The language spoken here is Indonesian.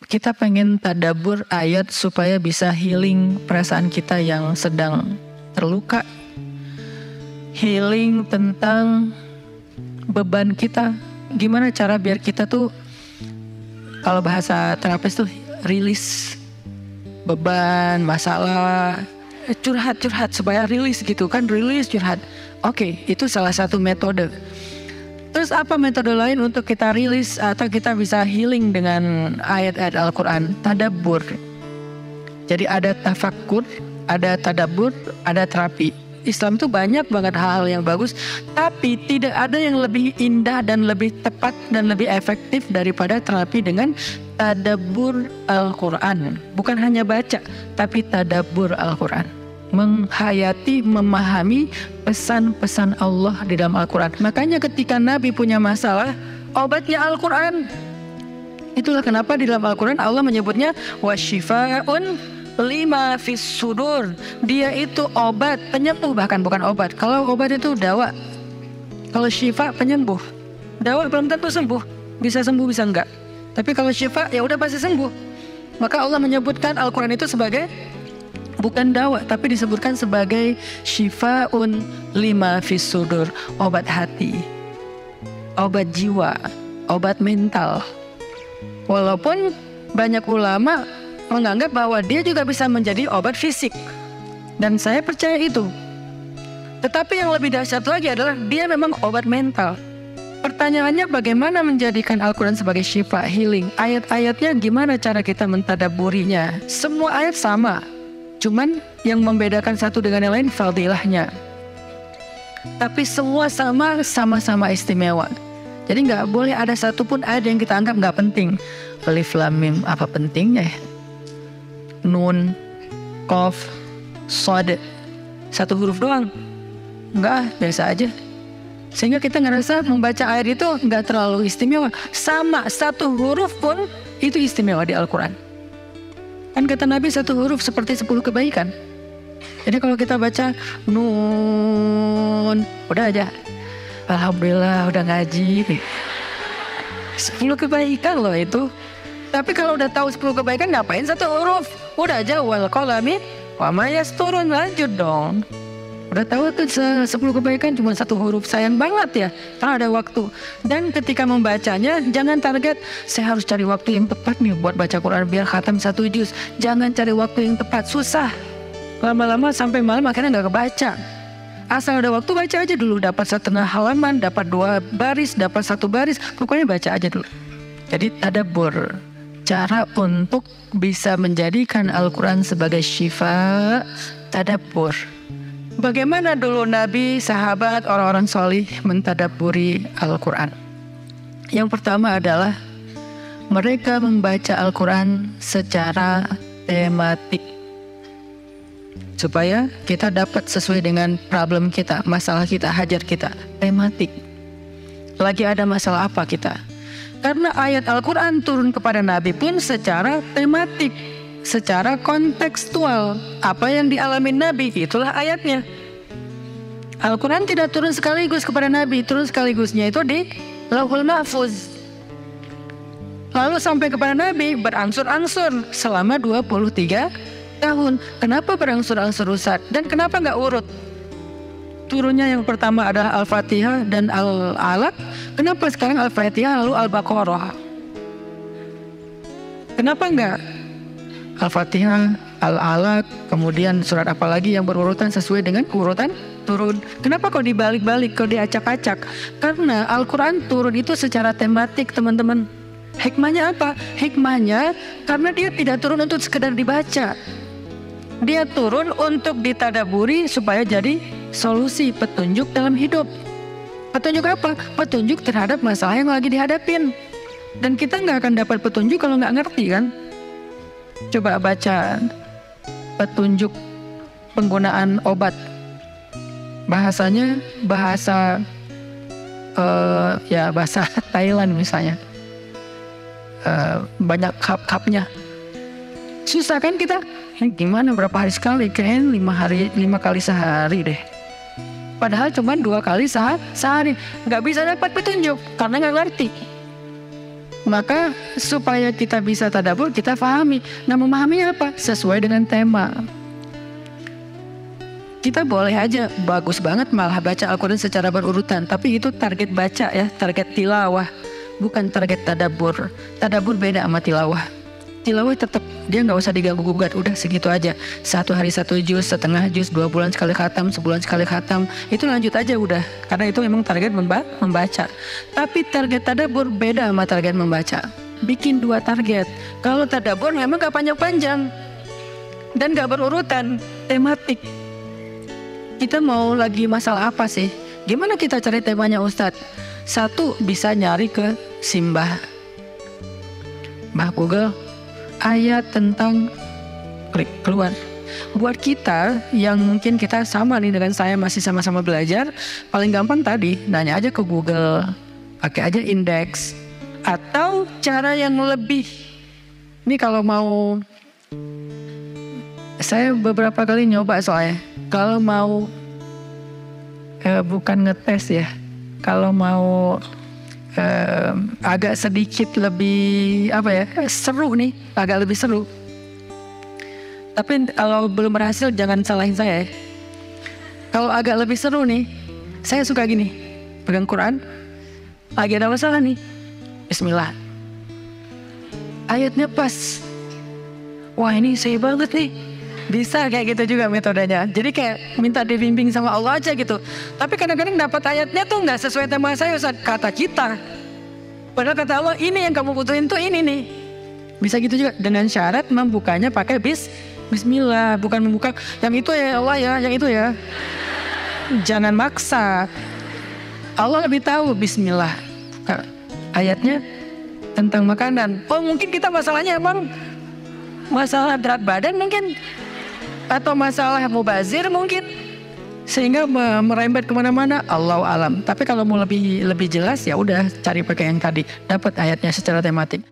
kita pengen tadabbur ayat supaya bisa healing perasaan kita yang sedang terluka, healing tentang beban kita. Gimana cara biar kita tuh, kalau bahasa terapis tuh rilis beban, masalah, curhat supaya rilis gitu kan, rilis curhat. Oke, itu salah satu metode. Terus apa metode lain untuk kita rilis atau kita bisa healing dengan ayat-ayat Al-Quran? Tadabbur. Jadi ada tafakkur, ada tadabbur, ada terapi. Islam itu banyak banget hal-hal yang bagus, tapi tidak ada yang lebih indah dan lebih tepat dan lebih efektif daripada terapi dengan tadabbur Al-Quran. Bukan hanya baca, tapi tadabbur Al-Quran. Menghayati, memahami pesan-pesan Allah di dalam Al-Quran. Makanya ketika Nabi punya masalah, obatnya Al-Quran. Itulah kenapa di dalam Al-Quran Allah menyebutnya wasyifa'un lima fis sudur. Dia itu obat, penyembuh, bahkan bukan obat. Kalau obat itu dawa, kalau syifa penyembuh. Dawa belum tentu sembuh, bisa sembuh bisa enggak. Tapi kalau syifa ya udah pasti sembuh. Maka Allah menyebutkan Al-Quran itu sebagai bukan dawa, tapi disebutkan sebagai syifaun lima fis sudur, obat hati, obat jiwa, obat mental. Walaupun banyak ulama menganggap bahwa dia juga bisa menjadi obat fisik, dan saya percaya itu. Tetapi yang lebih dahsyat lagi adalah dia memang obat mental. Pertanyaannya, bagaimana menjadikan Al-Quran sebagai syifa, healing? Ayat-ayatnya gimana cara kita mentadabburinya? Semua ayat sama, cuman yang membedakan satu dengan yang lain fadilahnya. Tapi semua sama-sama istimewa. Jadi nggak boleh ada satupun ayat yang kita anggap nggak penting. Alif Lam Mim, apa pentingnya ya? Nun, Qaf, Shad, satu huruf doang. Enggak, biasa aja. Sehingga kita ngerasa membaca ayat itu nggak terlalu istimewa. Sama, satu huruf pun itu istimewa di Al-Quran. Kan kata Nabi satu huruf seperti 10 kebaikan. Jadi kalau kita baca Nun, udah aja, alhamdulillah udah ngaji. 10 kebaikan loh itu. Tapi kalau udah tahu 10 kebaikan, ngapain satu huruf? Udah aja wal qalami wa ma yasturun, lanjut dong. Udah tahu tuh 10 kebaikan cuma satu huruf, sayang banget ya kalau ada waktu. Dan ketika membacanya jangan target saya harus cari waktu yang tepat nih buat baca Quran biar khatam 1 juz. Jangan cari waktu yang tepat, susah. Lama-lama sampai malam akhirnya gak kebaca. Asal ada waktu baca aja dulu, dapat setengah halaman, dapat 2 baris, dapat 1 baris, pokoknya baca aja dulu. Jadi tadabbur, cara untuk bisa menjadikan Al-Quran sebagai syifa, tadabbur. Bagaimana dulu Nabi, sahabat, orang-orang solih mentadabburi Al-Quran? Yang pertama adalah mereka membaca Al-Quran secara tematik, supaya kita dapat sesuai dengan problem kita, masalah kita, hajat kita. Tematik. Lagi ada masalah apa kita? Karena ayat Al-Quran turun kepada Nabi pun secara tematik, secara kontekstual. Apa yang dialami Nabi, itulah ayatnya. Al-Quran tidak turun sekaligus kepada Nabi, turun sekaligusnya itu di Lauhul Mahfuz. Lalu sampai kepada Nabi berangsur-angsur selama 23 tahun. Kenapa berangsur-angsur, Ustaz? Dan kenapa nggak urut? Turunnya yang pertama adalah Al-Fatihah dan Al-Alaq. Kenapa sekarang Al-Fatihah lalu Al-Baqarah? Kenapa enggak Al-Fatihah, Al-Alaq, kemudian surat apa lagi yang berurutan sesuai dengan urutan turun? Kenapa kok dibalik-balik, kok diacak-acak? Karena Al-Quran turun itu secara tematik, teman-teman. Hikmahnya apa? Hikmahnya karena dia tidak turun untuk sekedar dibaca. Dia turun untuk ditadaburi supaya jadi solusi, petunjuk dalam hidup. Petunjuk apa? Petunjuk terhadap masalah yang lagi dihadapin. Dan kita nggak akan dapat petunjuk kalau nggak ngerti kan? Coba baca petunjuk penggunaan obat. Bahasanya bahasa bahasa Thailand misalnya. Banyak kap-kapnya. Susah kan kita? Gimana berapa hari sekali? Kayaknya 5 kali sehari deh. Padahal cuma 2 kali sehari. Nggak bisa dapat petunjuk karena nggak ngerti. Maka supaya kita bisa tadabbur, kita pahami. Nah, memahami apa? Sesuai dengan tema. Kita boleh aja bagus banget malah baca Al-Quran secara berurutan, tapi itu target baca ya, target tilawah, bukan target tadabbur. Tadabbur beda sama tilawah. Tilawah tetap dia nggak usah diganggu gugat, udah segitu aja. 1 hari 1 juz, setengah juz, 2 bulan sekali khatam, sebulan sekali khatam, itu lanjut aja udah. Karena itu memang target membaca. Tapi target tadabbur beda sama target membaca. Bikin 2 target. Kalau tadabbur memang gak panjang-panjang dan gak berurutan, tematik. Kita mau lagi masalah apa sih? Gimana kita cari temanya Ustadz? 1, bisa nyari ke Simbah Google, ayat tentang, klik keluar. Buat kita yang mungkin kita sama nih dengan saya, masih sama-sama belajar, paling gampang tadi nanya aja ke Google, pakai aja indeks. Atau cara yang lebih, ini kalau mau, saya beberapa kali nyoba soalnya, kalau mau bukan ngetes ya, kalau mau agak sedikit lebih seru nih, agak lebih seru. Tapi kalau belum berhasil jangan salahin saya ya. Kalau agak lebih seru nih, saya suka gini, pegang Quran, lagi ada masalah nih, Bismillah, ayatnya pas, wah ini saya banget nih. Bisa kayak gitu juga metodenya. Jadi kayak minta dibimbing sama Allah aja gitu. Tapi kadang-kadang dapat ayatnya tuh nggak sesuai tema saya, Ustaz, kata kita. Padahal kata Allah ini yang kamu butuhin tuh ini nih. Bisa gitu juga dengan syarat membukanya pakai Bismillah, bukan membuka yang itu ya Allah ya, yang itu ya. Jangan maksa. Allah lebih tahu. Bismillah. Ayatnya tentang makanan. Oh mungkin kita masalahnya emang masalah berat badan mungkin, atau masalah mubazir mungkin, sehingga merembet kemana-mana. Allahu alam. Tapi kalau mau lebih jelas ya udah cari pakai yang tadi, dapat ayatnya secara tematik.